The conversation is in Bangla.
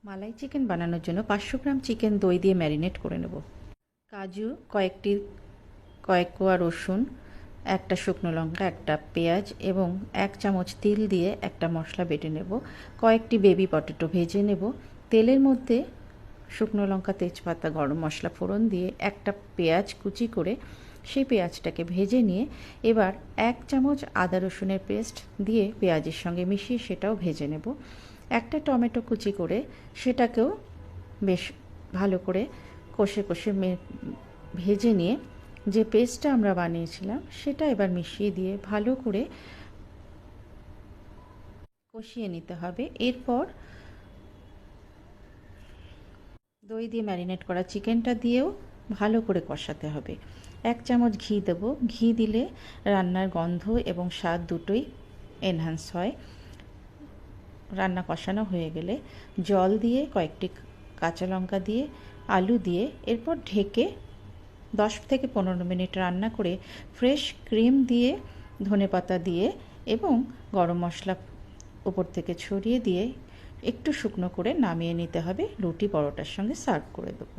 মালাই চিকেন বানানোর জন্য 500 গ্রাম চিকেন দই দিয়ে ম্যারিনেট করে নেব। কাজু, কয়েক কোয়া রসুন, একটা শুকনো লঙ্কা, একটা পেঁয়াজ এবং 1 চামচ তিল দিয়ে একটা মশলা বেটে নেব। কয়েকটি বেবি পটেটো ভেজে নেব। তেলের মধ্যে শুকনো লঙ্কা, তেজপাতা, গরম মশলা ফোড়ন দিয়ে একটা পেঁয়াজ কুচি করে সেই পেঁয়াজটাকে ভেজে নিয়ে এবার 1 চামচ আদা রসুনের পেস্ট দিয়ে পেঁয়াজের সঙ্গে মিশিয়ে সেটাও ভেজে নেব। একটা টমেটো কুচি করে সেটাকেও বেশ ভালো করে কষে ভেজে নিয়ে যে পেস্টটা আমরা বানিয়েছিলাম সেটা এবার মিশিয়ে দিয়ে ভালো করে কষিয়ে নিতে হবে। এরপর দই দিয়ে ম্যারিনেট করা চিকেনটা দিয়েও ভালো করে কষাতে হবে। 1 চামচ ঘি দেবো। ঘি দিলে রান্নার গন্ধ এবং স্বাদ দুটোই এনহ্যান্স হয়। রান্না কষানো হয়ে গেলে জল দিয়ে কয়েকটি কাঁচা লঙ্কা দিয়ে আলু দিয়ে এরপর ঢেকে 10 থেকে 15 মিনিট রান্না করে ফ্রেশ ক্রিম দিয়ে, ধনেপাতা দিয়ে এবং গরম মশলা উপর থেকে ছড়িয়ে দিয়ে একটু শুকনো করে নামিয়ে নিতে হবে। রুটি পরোটার সঙ্গে সার্ভ করে দেবো।